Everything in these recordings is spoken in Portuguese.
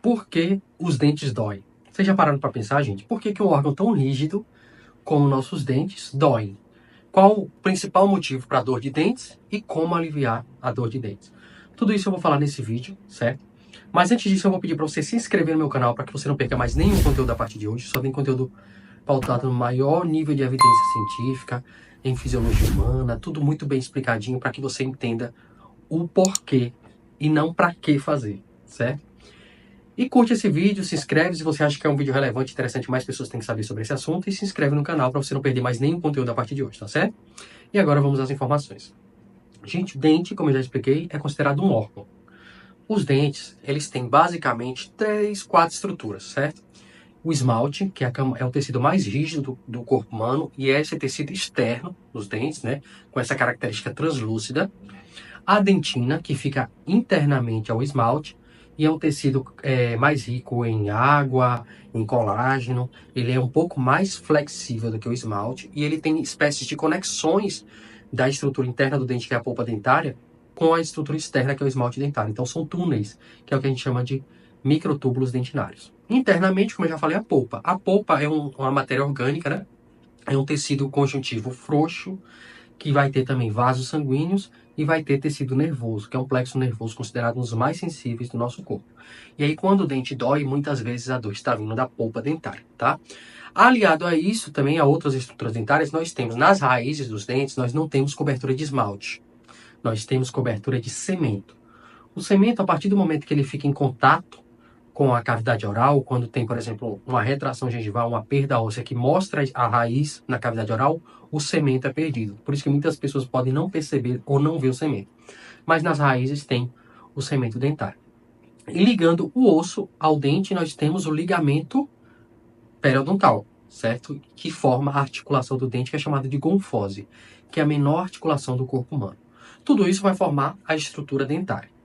Por que os dentes doem? Vocês já pararam para pensar, gente? Por que um órgão tão rígido como nossos dentes dói? Qual o principal motivo para a dor de dentes e como aliviar a dor de dentes? Tudo isso eu vou falar nesse vídeo, certo? Mas antes disso eu vou pedir para você se inscrever no meu canal para que você não perca mais nenhum conteúdo a partir de hoje. Só tem conteúdo pautado no maior nível de evidência científica, em fisiologia humana, tudo muito bem explicadinho para que você entenda o porquê e não para que fazer, certo? E curte esse vídeo, se inscreve se você acha que é um vídeo relevante, interessante, mais pessoas têm que saber sobre esse assunto, e se inscreve no canal para você não perder mais nenhum conteúdo a partir de hoje, tá certo? E agora vamos às informações. Gente, dente, como eu já expliquei, é considerado um órgão. Os dentes, eles têm basicamente 4 estruturas, certo? O esmalte, que é o tecido mais rígido do corpo humano, e é esse tecido externo dos dentes, né? Com essa característica translúcida. A dentina, que fica internamente ao esmalte, e é um tecido mais rico em água, em colágeno. Ele é um pouco mais flexível do que o esmalte, e ele tem espécies de conexões da estrutura interna do dente, que é a polpa dentária, com a estrutura externa, que é o esmalte dentário. Então são túneis, que é o que a gente chama de microtúbulos dentinários. Internamente, como eu já falei, a polpa. A polpa é uma matéria orgânica, né? É um tecido conjuntivo frouxo, que vai ter também vasos sanguíneos e vai ter tecido nervoso, que é um plexo nervoso considerado um dos mais sensíveis do nosso corpo. E aí, quando o dente dói, muitas vezes a dor está vindo da polpa dentária, tá? Aliado a isso, também a outras estruturas dentárias, nós temos nas raízes dos dentes, nós não temos cobertura de esmalte. Nós temos cobertura de cemento. O cemento, a partir do momento que ele fica em contato com a cavidade oral, quando tem, por exemplo, uma retração gengival, uma perda óssea que mostra a raiz na cavidade oral, o cemento é perdido. Por isso que muitas pessoas podem não perceber ou não ver o cemento. Mas nas raízes tem o cemento dentário. E ligando o osso ao dente, nós temos o ligamento periodontal, certo? Que forma a articulação do dente, que é chamada de gonfose, que é a menor articulação do corpo humano. Tudo isso vai formar a estrutura dentária.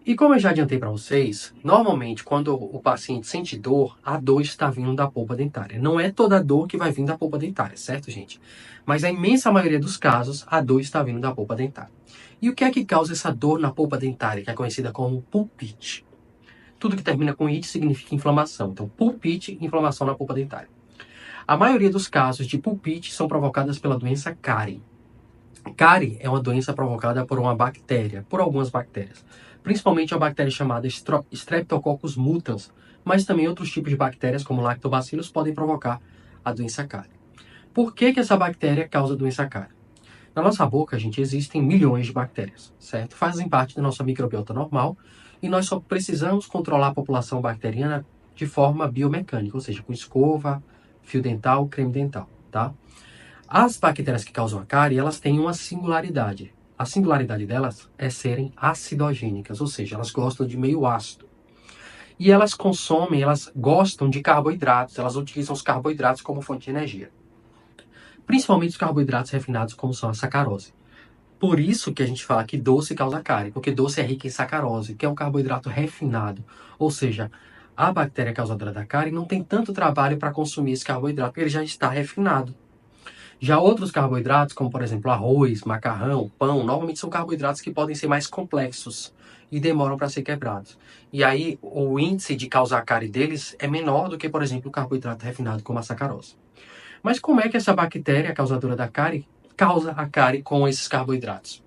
E como eu já adiantei para vocês, normalmente quando o paciente sente dor, a dor está vindo da polpa dentária. Não é toda dor que vai vir da polpa dentária, certo, gente? Mas a imensa maioria dos casos, a dor está vindo da polpa dentária. E o que é que causa essa dor na polpa dentária, que é conhecida como pulpite? Tudo que termina com it significa inflamação. Então, pulpite, inflamação na polpa dentária. A maioria dos casos de pulpite são provocadas pela doença cárie. Cárie é uma doença provocada por uma bactéria, por algumas bactérias. Principalmente a bactéria chamada Streptococcus mutans, mas também outros tipos de bactérias, como lactobacillus, podem provocar a doença cárie. Por que essa bactéria causa a doença cárie? Na nossa boca, gente, existem milhões de bactérias, certo? Fazem parte da nossa microbiota normal e nós só precisamos controlar a população bacteriana de forma biomecânica, ou seja, com escova, fio dental, creme dental, tá? As bactérias que causam a cárie, elas têm uma singularidade. A singularidade delas é serem acidogênicas, ou seja, elas gostam de meio ácido. E elas gostam de carboidratos, elas utilizam os carboidratos como fonte de energia. Principalmente os carboidratos refinados, como são a sacarose. Por isso que a gente fala que doce causa cárie, porque doce é rico em sacarose, que é um carboidrato refinado. Ou seja, a bactéria causadora da cárie não tem tanto trabalho para consumir esse carboidrato, porque ele já está refinado. Já outros carboidratos, como por exemplo arroz, macarrão, pão, normalmente são carboidratos que podem ser mais complexos e demoram para ser quebrados. E aí o índice de causar cárie deles é menor do que, por exemplo, o carboidrato refinado como a sacarose. Mas como é que essa bactéria causadora da cárie causa a cárie com esses carboidratos?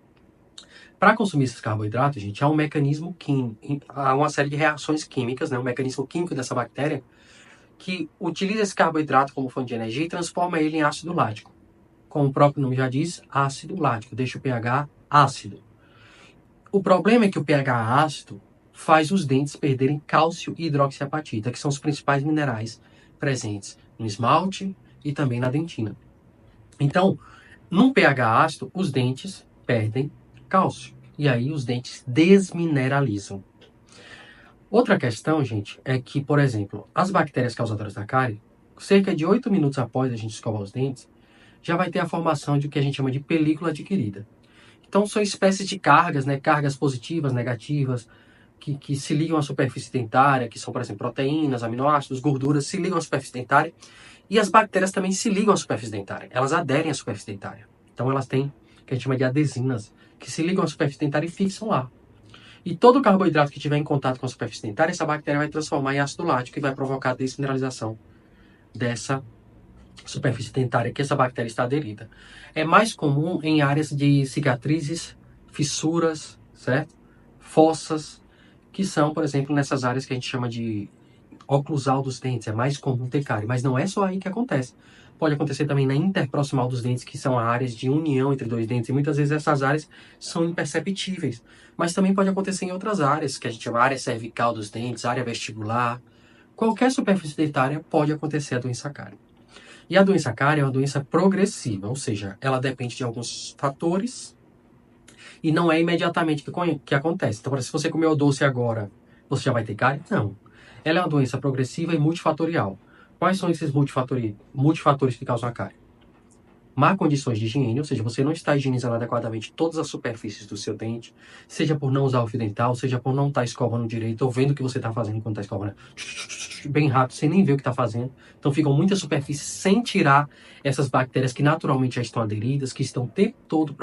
Para consumir esses carboidratos, gente, há um mecanismo químico, há uma série de reações químicas, né, um mecanismo químico dessa bactéria que utiliza esse carboidrato como fonte de energia e transforma ele em ácido lático. Como o próprio nome já diz, ácido lático, deixa o pH ácido. O problema é que o pH ácido faz os dentes perderem cálcio e hidroxiapatita, que são os principais minerais presentes no esmalte e também na dentina. Então, num pH ácido, os dentes perdem cálcio. E aí os dentes desmineralizam. Outra questão, gente, é que, por exemplo, as bactérias causadoras da cárie, cerca de 8 minutos após a gente escovar os dentes, já vai ter a formação de o que a gente chama de película adquirida. Então, são espécies de cargas, né? Cargas positivas, negativas, que se ligam à superfície dentária, que são, por exemplo, proteínas, aminoácidos, gorduras, se ligam à superfície dentária. E as bactérias também se ligam à superfície dentária. Elas aderem à superfície dentária. Então, elas têm o que a gente chama de adesinas, que se ligam à superfície dentária e fixam lá. E todo carboidrato que tiver em contato com a superfície dentária, essa bactéria vai transformar em ácido lático e vai provocar a desmineralização dessa superfície dentária que essa bactéria está aderida. É mais comum em áreas de cicatrizes, fissuras, certo? Fossas, que são, por exemplo, nessas áreas que a gente chama de oclusal dos dentes. É mais comum ter cárie, mas não é só aí que acontece. Pode acontecer também na interproximal dos dentes, que são áreas de união entre dois dentes, e muitas vezes essas áreas são imperceptíveis. Mas também pode acontecer em outras áreas, que a gente chama área cervical dos dentes, área vestibular. Qualquer superfície dentária pode acontecer a doença cárie. E a doença cárie é uma doença progressiva, ou seja, ela depende de alguns fatores e não é imediatamente que acontece. Então, se você comeu doce agora, você já vai ter cárie? Não. Ela é uma doença progressiva e multifatorial. Quais são esses multifatores que causam a cárie? Má condições de higiene, ou seja, você não está higienizando adequadamente todas as superfícies do seu dente, seja por não usar o fio dental, seja por não estar escovando direito, ou vendo o que você está fazendo quando está escovando bem rápido, sem nem ver o que está fazendo. Então ficam muitas superfícies sem tirar essas bactérias que naturalmente já estão aderidas, que estão o tempo todo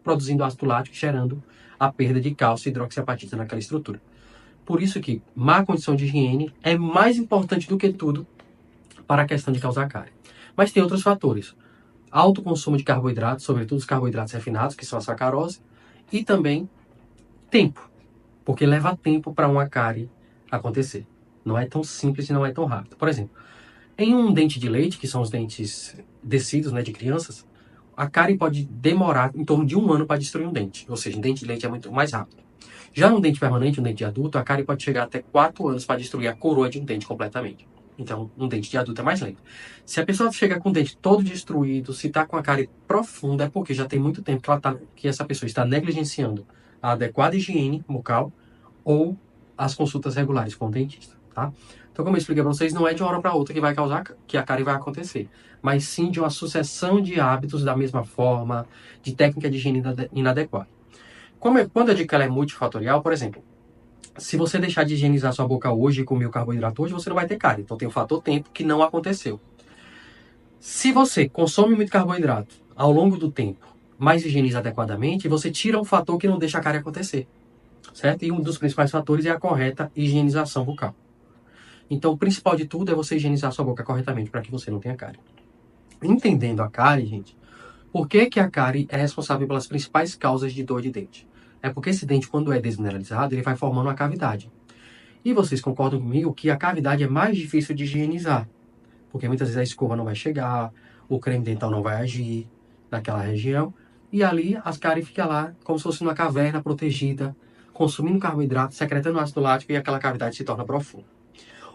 produzindo ácido lático, gerando a perda de cálcio e hidroxiapatita naquela estrutura. Por isso que má condição de higiene é mais importante do que tudo para a questão de causar cárie. Mas tem outros fatores. Alto consumo de carboidratos, sobretudo os carboidratos refinados, que são a sacarose, e também tempo, porque leva tempo para uma cárie acontecer. Não é tão simples e não é tão rápido. Por exemplo, em um dente de leite, que são os dentes descidos, né, de crianças, a cárie pode demorar em torno de 1 ano para destruir um dente. Ou seja, um dente de leite é muito mais rápido. Já no dente permanente, um dente de adulto, a cárie pode chegar até 4 anos para destruir a coroa de um dente completamente. Então, um dente de adulto é mais lento. Se a pessoa chega com o dente todo destruído, se está com a cárie profunda, é porque já tem muito tempo que essa pessoa está negligenciando a adequada higiene bucal ou as consultas regulares com o dentista, tá? Então, como eu expliquei para vocês, não é de uma hora para outra que vai causar, que a cárie vai acontecer, mas sim de uma sucessão de hábitos da mesma forma, de técnica de higiene inadequada. Quando eu digo que ela é multifatorial, por exemplo, se você deixar de higienizar sua boca hoje e comer o carboidrato hoje, você não vai ter cárie. Então tem o fator tempo que não aconteceu. Se você consome muito carboidrato ao longo do tempo, mas higieniza adequadamente, você tira um fator que não deixa a cárie acontecer. Certo? E um dos principais fatores é a correta higienização bucal. Então o principal de tudo é você higienizar sua boca corretamente para que você não tenha cárie. Entendendo a cárie, gente, por que a cárie é responsável pelas principais causas de dor de dente? É porque esse dente, quando é desmineralizado, ele vai formando uma cavidade. E vocês concordam comigo que a cavidade é mais difícil de higienizar, porque muitas vezes a escova não vai chegar, o creme dental não vai agir naquela região, e ali as cáries ficam lá como se fosse uma caverna protegida, consumindo carboidrato, secretando ácido lático e aquela cavidade se torna profunda.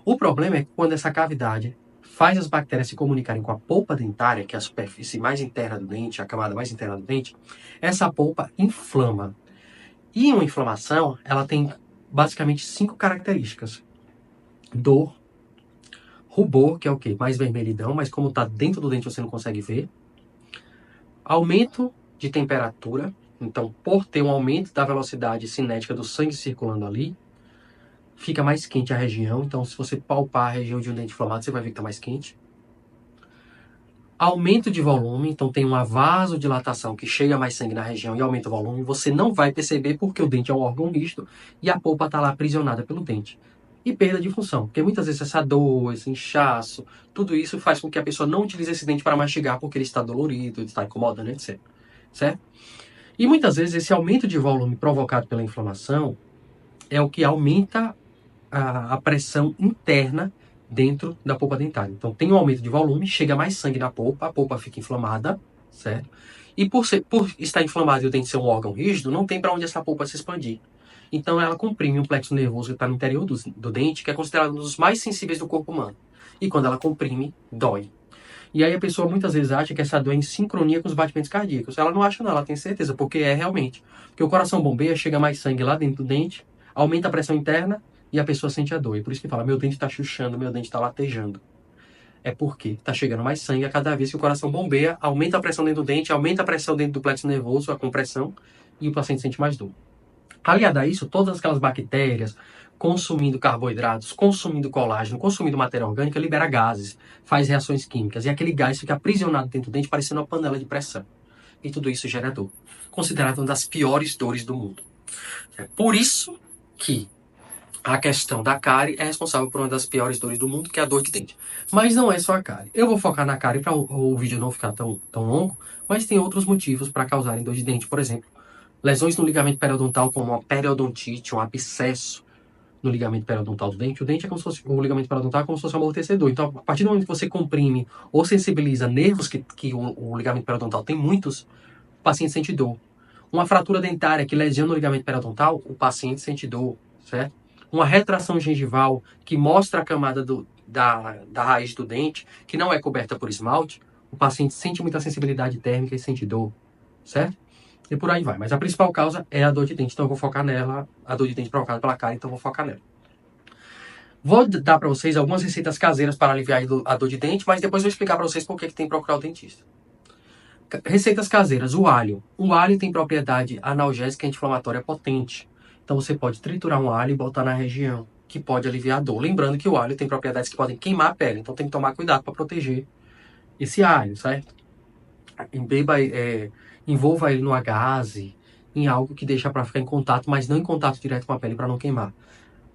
O problema é que quando essa cavidade faz as bactérias se comunicarem com a polpa dentária, que é a superfície mais interna do dente, a camada mais interna do dente, essa polpa inflama. E uma inflamação, ela tem basicamente 5 características. Dor, rubor, que é o quê? Mais vermelhidão, mas como está dentro do dente você não consegue ver. Aumento de temperatura, então por ter um aumento da velocidade cinética do sangue circulando ali, fica mais quente a região, então se você palpar a região de um dente inflamado, você vai ver que está mais quente. Aumento de volume, então tem uma vasodilatação que chega mais sangue na região e aumenta o volume, você não vai perceber porque o dente é um órgão rígido e a polpa está lá aprisionada pelo dente. E perda de função, porque muitas vezes essa dor, esse inchaço, tudo isso faz com que a pessoa não utilize esse dente para mastigar porque ele está dolorido, ele está incomodando, etc. Certo? E muitas vezes esse aumento de volume provocado pela inflamação é o que aumenta a pressão interna dentro da polpa dentária. Então tem um aumento de volume, chega mais sangue na polpa, a polpa fica inflamada, certo? E por estar inflamado e o dente ser um órgão rígido, não tem para onde essa polpa se expandir. Então ela comprime um plexo nervoso que está no interior do dente, que é considerado um dos mais sensíveis do corpo humano. E quando ela comprime, dói. E aí a pessoa muitas vezes acha que essa dor é em sincronia com os batimentos cardíacos. Ela não acha não, ela tem certeza, porque é realmente. Porque o coração bombeia, chega mais sangue lá dentro do dente, aumenta a pressão interna, e a pessoa sente a dor. E por isso que fala, meu dente está chuchando, meu dente está latejando. É porque está chegando mais sangue a cada vez que o coração bombeia, aumenta a pressão dentro do dente, aumenta a pressão dentro do plexo nervoso, a compressão, e o paciente sente mais dor. Aliado a isso, todas aquelas bactérias consumindo carboidratos, consumindo colágeno, consumindo matéria orgânica, libera gases, faz reações químicas, e aquele gás fica aprisionado dentro do dente, parecendo uma panela de pressão. E tudo isso gera dor. Considerado uma das piores dores do mundo. É por isso que a questão da cárie é responsável por uma das piores dores do mundo, que é a dor de dente. Mas não é só a cárie. Eu vou focar na cárie para o vídeo não ficar tão longo, mas tem outros motivos para causarem dor de dente. Por exemplo, lesões no ligamento periodontal, como uma periodontite, um abscesso no ligamento periodontal do dente. O dente é como se fosse, o ligamento periodontal é como se fosse um amortecedor. Então, a partir do momento que você comprime ou sensibiliza nervos que o ligamento periodontal tem muitos, o paciente sente dor. Uma fratura dentária que lesiona o ligamento periodontal, o paciente sente dor, certo? Uma retração gengival que mostra a camada da raiz do dente, que não é coberta por esmalte, o paciente sente muita sensibilidade térmica e sente dor, certo? E por aí vai. Mas a principal causa é a dor de dente, então eu vou focar nela, a dor de dente provocada pela cárie, então eu vou focar nela. Vou dar para vocês algumas receitas caseiras para aliviar a dor de dente, mas depois eu vou explicar para vocês por que tem que procurar o dentista. Receitas caseiras, o alho. O alho tem propriedade analgésica e anti-inflamatória potente. Então você pode triturar um alho e botar na região, que pode aliviar a dor. Lembrando que o alho tem propriedades que podem queimar a pele, então tem que tomar cuidado para proteger esse alho, certo? Envolva ele numa gaze, em algo que deixa para ficar em contato, mas não em contato direto com a pele para não queimar.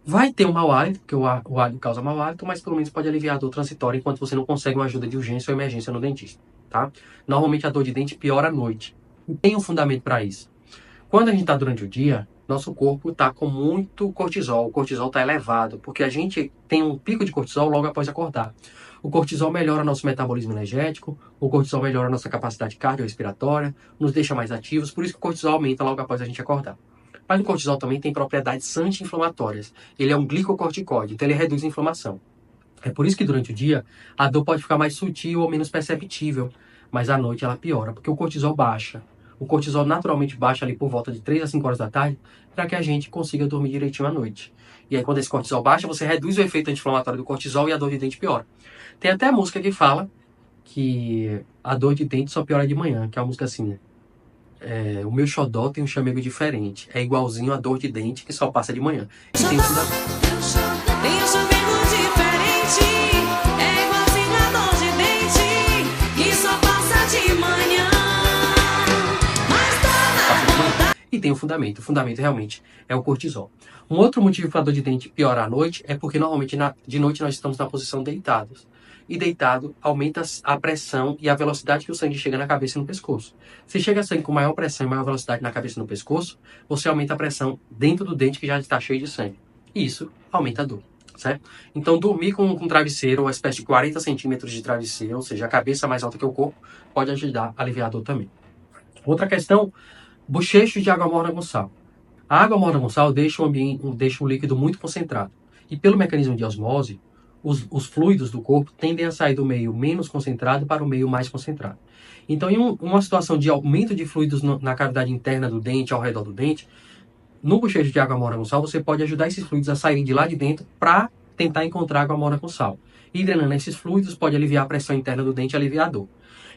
Vai ter um mau hálito, porque o alho causa mau hálito, mas pelo menos pode aliviar a dor transitória enquanto você não consegue uma ajuda de urgência ou emergência no dentista, tá? Normalmente a dor de dente piora à noite. E tem um fundamento para isso. Quando a gente está durante o dia, nosso corpo está com muito cortisol. O cortisol está elevado, porque a gente tem um pico de cortisol logo após acordar. O cortisol melhora nosso metabolismo energético, o cortisol melhora nossa capacidade cardiorrespiratória, nos deixa mais ativos, por isso que o cortisol aumenta logo após a gente acordar. Mas o cortisol também tem propriedades anti-inflamatórias. Ele é um glicocorticoide, então ele reduz a inflamação. É por isso que durante o dia a dor pode ficar mais sutil ou menos perceptível, mas à noite ela piora, porque o cortisol baixa. O cortisol naturalmente baixa ali por volta de 3 a 5 horas da tarde para que a gente consiga dormir direitinho à noite. E aí quando esse cortisol baixa, você reduz o efeito anti-inflamatório do cortisol e a dor de dente piora. Tem até a música que fala que a dor de dente só piora de manhã, que é uma música assim, o meu xodó tem um chamego diferente. É igualzinho a dor de dente que só passa de manhã. E tem um fundamento. Tem um chamego diferente, é igualzinho a dor de dente, que só passa de manhã. Mas toda E tem um fundamento. O fundamento realmente é o cortisol. Um outro motivo para a dor de dente piorar à noite é porque normalmente de noite nós estamos na posição deitados. E deitado aumenta a pressão e a velocidade que o sangue chega na cabeça e no pescoço. Se chega sangue com maior pressão e maior velocidade na cabeça e no pescoço, você aumenta a pressão dentro do dente que já está cheio de sangue. E isso aumenta a dor, certo? Então dormir com um travesseiro, uma espécie de 40 centímetros de travesseiro, ou seja, a cabeça mais alta que o corpo, pode ajudar a aliviar a dor também. Outra questão, bochecho de água morna com sal. A água morna com sal deixa o líquido muito concentrado. E pelo mecanismo de osmose, os fluidos do corpo tendem a sair do meio menos concentrado para o meio mais concentrado. Então, em uma situação de aumento de fluidos na cavidade interna do dente, ao redor do dente, no bochecho de água morna com sal, você pode ajudar esses fluidos a saírem de lá de dentro para tentar encontrar água morna com sal. E drenando esses fluidos pode aliviar a pressão interna do dente e aliviar a dor.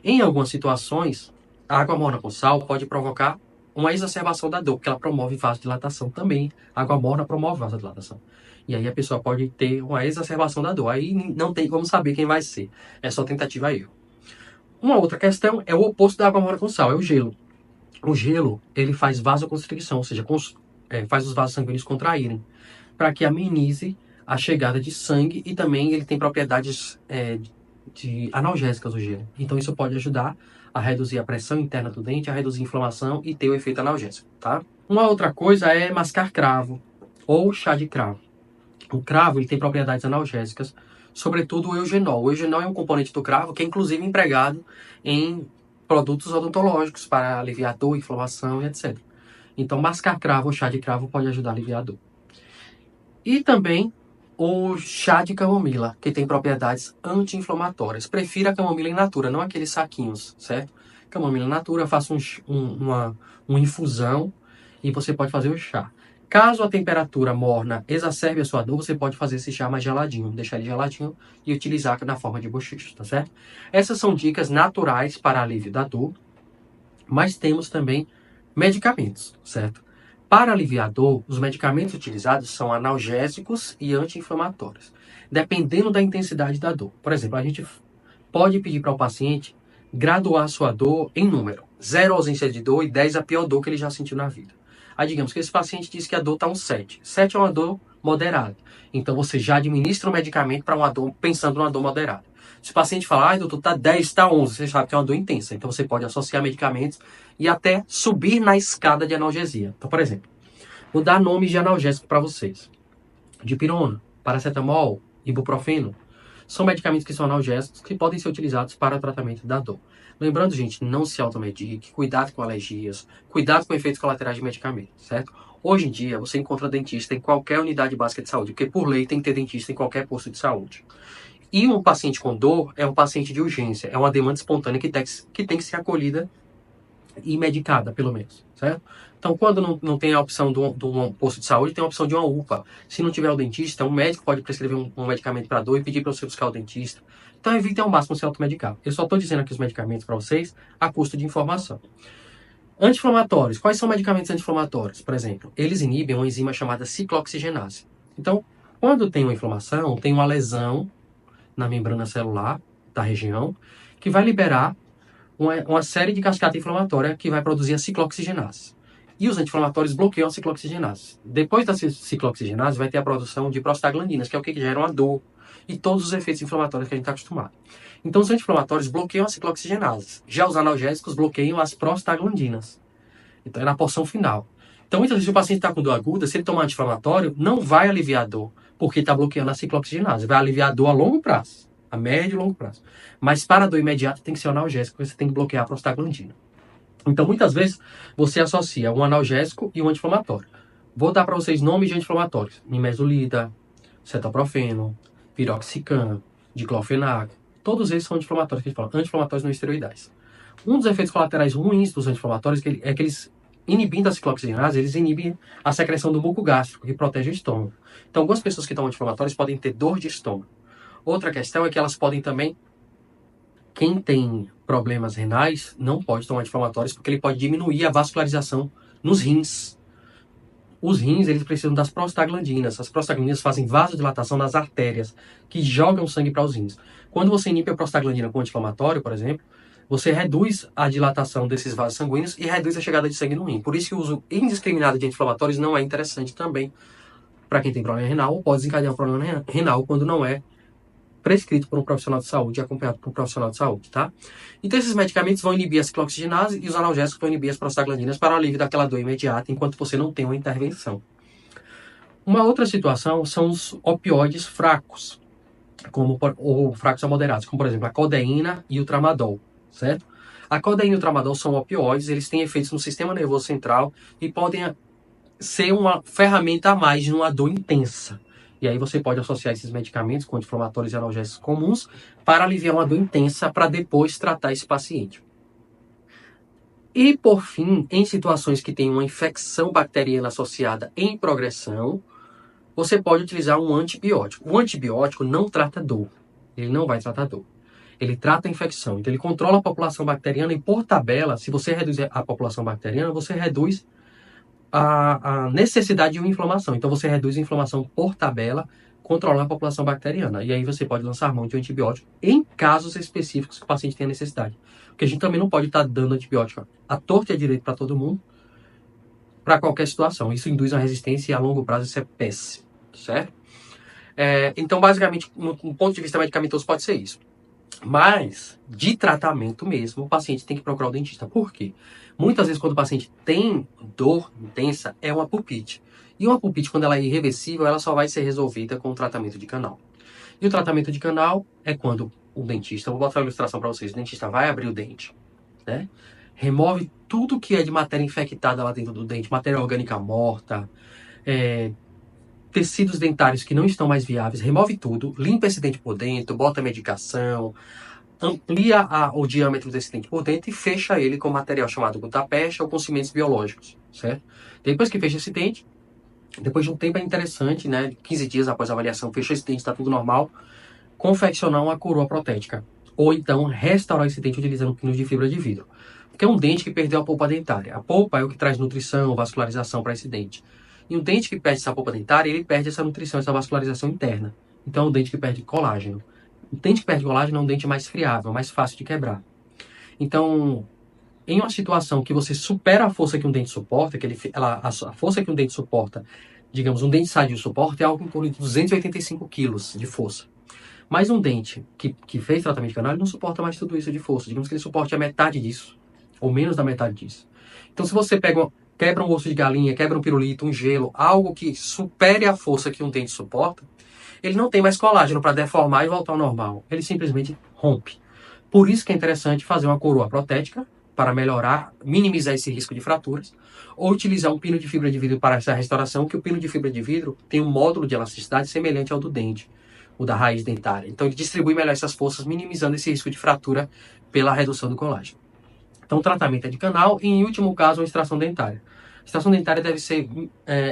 Em algumas situações, a água morna com sal pode provocar uma exacerbação da dor, porque ela promove vasodilatação também. A água morna promove vasodilatação. E aí a pessoa pode ter uma exacerbação da dor. Aí não tem como saber quem vai ser. É só tentativa e erro. Uma outra questão é o oposto da água morna com sal, é o gelo. O gelo, ele faz vasoconstricção, ou seja, faz os vasos sanguíneos contraírem, para que amenize a chegada de sangue e também ele tem propriedades analgésicas, o gelo. Então isso pode ajudar a reduzir a pressão interna do dente, a reduzir a inflamação e ter o efeito analgésico, tá? Uma outra coisa é mascar cravo ou chá de cravo. O cravo ele tem propriedades analgésicas, sobretudo o eugenol. O eugenol é um componente do cravo que é inclusive empregado em produtos odontológicos para aliviar dor, inflamação e etc. Então, mascar cravo ou chá de cravo pode ajudar a aliviar a dor. E também o chá de camomila, que tem propriedades anti-inflamatórias. Prefira a camomila in natura, não aqueles saquinhos, certo? Camomila in natura, faça uma infusão e você pode fazer o chá. Caso a temperatura morna exacerbe a sua dor, você pode fazer esse chá mais geladinho, deixar ele geladinho e utilizar na forma de bochecho, tá certo? Essas são dicas naturais para alívio da dor, mas temos também medicamentos, certo? Para aliviar a dor, os medicamentos utilizados são analgésicos e anti-inflamatórios, dependendo da intensidade da dor. Por exemplo, a gente pode pedir para o paciente graduar sua dor em número. 0 ausência de dor e 10 a pior dor que ele já sentiu na vida. Aí digamos que esse paciente diz que a dor está um 7. 7 é uma dor moderada. Então você já administra um medicamento para uma dor, pensando numa dor moderada. Se o paciente falar, ai doutor, está 10, está 11, você sabe que é uma dor intensa. Então você pode associar medicamentos e até subir na escada de analgesia. Então, por exemplo, vou dar nomes de analgésico para vocês. Dipirona, paracetamol, ibuprofeno. São medicamentos que são analgésicos que podem ser utilizados para o tratamento da dor. Lembrando, gente, não se automedique, cuidado com alergias, cuidado com efeitos colaterais de medicamentos, certo? Hoje em dia, você encontra dentista em qualquer unidade básica de saúde, porque por lei tem que ter dentista em qualquer posto de saúde. E um paciente com dor é um paciente de urgência, é uma demanda espontânea que tem que ser acolhida e medicada, pelo menos, certo? Então, quando não tem a opção de um posto de saúde, tem a opção de uma UPA. Se não tiver o dentista, um médico pode prescrever um medicamento para dor e pedir para você buscar o dentista. Então, evitem ao máximo se automedicar. Eu só estou dizendo aqui os medicamentos para vocês a custo de informação. Anti-inflamatórios. Quais são medicamentos anti-inflamatórios? Por exemplo, eles inibem uma enzima chamada ciclooxigenase. Então, quando tem uma inflamação, tem uma lesão na membrana celular da região que vai liberar uma série de cascata inflamatória que vai produzir a ciclooxigenase. E os anti-inflamatórios bloqueiam a ciclooxigenase. Depois da ciclooxigenase vai ter a produção de prostaglandinas, que é o que gera uma dor e todos os efeitos inflamatórios que a gente está acostumado. Então os anti-inflamatórios bloqueiam a ciclooxigenase. Já os analgésicos bloqueiam as prostaglandinas. Então é na porção final. Então muitas vezes o paciente está com dor aguda, se ele tomar anti-inflamatório, não vai aliviar a dor, porque está bloqueando a ciclooxigenase. Vai aliviar a dor a longo prazo, a médio e longo prazo. Mas para a dor imediata tem que ser um analgésico, você tem que bloquear a prostaglandina. Então muitas vezes você associa um analgésico e um anti-inflamatório. Vou dar para vocês nomes de anti-inflamatórios: nimesulida, cetoprofeno, piroxicam, diclofenac. Todos esses são anti-inflamatórios que a gente fala, anti-inflamatórios não esteroidais. Um dos efeitos colaterais ruins dos anti-inflamatórios é que eles, inibindo a ciclooxigenase, eles inibem a secreção do muco gástrico, que protege o estômago. Então algumas pessoas que tomam anti-inflamatórios podem ter dor de estômago. Outra questão é que elas podem também, quem tem problemas renais não pode tomar anti-inflamatórios porque ele pode diminuir a vascularização nos rins. Os rins, eles precisam das prostaglandinas. As prostaglandinas fazem vasodilatação nas artérias, que jogam sangue para os rins. Quando você inibe a prostaglandina com anti-inflamatório, por exemplo, você reduz a dilatação desses vasos sanguíneos e reduz a chegada de sangue no rim. Por isso que o uso indiscriminado de anti-inflamatórios não é interessante também para quem tem problema renal, ou pode desencadear um problema renal quando não é prescrito por um profissional de saúde e acompanhado por um profissional de saúde, tá? Então esses medicamentos vão inibir a ciclooxigenase e os analgésicos vão inibir as prostaglandinas para o alívio daquela dor imediata, enquanto você não tem uma intervenção. Uma outra situação são os opioides fracos, ou fracos a moderados, como por exemplo a codeína e o tramadol, certo? A codeína e o tramadol são opioides, eles têm efeitos no sistema nervoso central e podem ser uma ferramenta a mais numa dor intensa. E aí você pode associar esses medicamentos com anti-inflamatórios e analgésicos comuns para aliviar uma dor intensa para depois tratar esse paciente. E por fim, em situações que tem uma infecção bacteriana associada em progressão, você pode utilizar um antibiótico. O antibiótico não trata dor, ele não vai tratar dor. Ele trata a infecção, então ele controla a população bacteriana e por tabela, se você reduzir a população bacteriana, você reduz a necessidade de uma inflamação. Então você reduz a inflamação por tabela, controlando a população bacteriana. E aí você pode lançar mão de um antibiótico em casos específicos que o paciente tenha necessidade. Porque a gente também não pode estar dando antibiótico à torta e à direita para todo mundo, para qualquer situação. Isso induz uma resistência e a longo prazo isso é péssimo, certo? Então basicamente, no ponto de vista medicamentoso pode ser isso. Mas, de tratamento mesmo, o paciente tem que procurar o dentista. Por quê? Muitas vezes, quando o paciente tem dor intensa, é uma pulpite. E uma pulpite, quando ela é irreversível, ela só vai ser resolvida com o tratamento de canal. E o tratamento de canal é quando o dentista, vou botar uma ilustração para vocês, o dentista vai abrir o dente, né? Remove tudo que é de matéria infectada lá dentro do dente, matéria orgânica morta, tecidos dentários que não estão mais viáveis, remove tudo, limpa esse dente por dentro, bota medicação, amplia o diâmetro desse dente por dentro e fecha ele com material chamado gutapecha ou com cimentos biológicos, certo? Depois que fecha esse dente, depois de um tempo é interessante, né, 15 dias após a avaliação, fechou esse dente, está tudo normal, confeccionar uma coroa protética. Ou então restaurar esse dente utilizando pinos de fibra de vidro. Porque é um dente que perdeu a polpa dentária. A polpa é o que traz nutrição, vascularização para esse dente. E um dente que perde essa polpa dentária, ele perde essa nutrição, essa vascularização interna. Então é um dente que perde colágeno. O dente que perde colágeno é um dente mais friável, mais fácil de quebrar. Então, Em uma situação que você supera a força que um dente suporta, a força que um dente suporta, digamos, um dente sadio suporta é algo em torno de 285 quilos de força. Mas um dente que fez tratamento de canal, ele não suporta mais tudo isso de força. Digamos que ele suporte a metade disso, ou menos da metade disso. Então, se você quebra um osso de galinha, quebra um pirulito, um gelo, algo que supere a força que um dente suporta, ele não tem mais colágeno para deformar e voltar ao normal. Ele simplesmente rompe. Por isso que é interessante fazer uma coroa protética para melhorar, minimizar esse risco de fraturas, ou utilizar um pino de fibra de vidro para essa restauração, que o pino de fibra de vidro tem um módulo de elasticidade semelhante ao do dente, o da raiz dentária. Então ele distribui melhor essas forças, minimizando esse risco de fratura pela redução do colágeno. Então o tratamento é de canal e, em último caso, a extração dentária. A extração dentária deve ser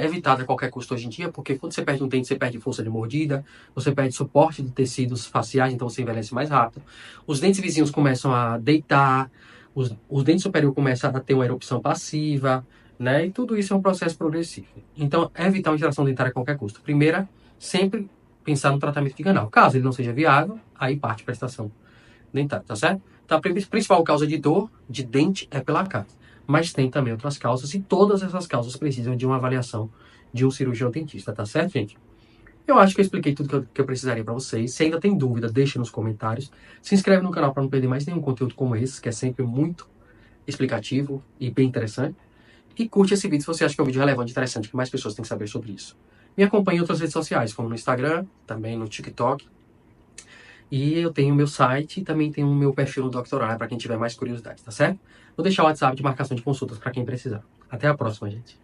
evitada a qualquer custo hoje em dia, porque quando você perde um dente, você perde força de mordida, você perde suporte de tecidos faciais, então você envelhece mais rápido. Os dentes vizinhos começam a deitar, os dentes superiores começam a ter uma erupção passiva, né? E tudo isso é um processo progressivo. Então, evitar uma extração dentária a qualquer custo. Primeira, sempre pensar no tratamento de canal. Caso ele não seja viável, aí parte para a extração dentária, tá certo? Então, a principal causa de dor de dente é pela cárie. Mas tem também outras causas, e todas essas causas precisam de uma avaliação de um cirurgião dentista, tá certo, gente? Eu acho que eu expliquei tudo que eu precisaria para vocês. Se ainda tem dúvida, deixe nos comentários. Se inscreve no canal para não perder mais nenhum conteúdo como esse, que é sempre muito explicativo e bem interessante. E curte esse vídeo se você acha que é um vídeo relevante e interessante, que mais pessoas têm que saber sobre isso. Me acompanhe em outras redes sociais, como no Instagram, também no TikTok. E eu tenho o meu site e também tenho o meu perfil no Doctorale para quem tiver mais curiosidade, tá certo? Vou deixar o WhatsApp de marcação de consultas para quem precisar. Até a próxima, gente.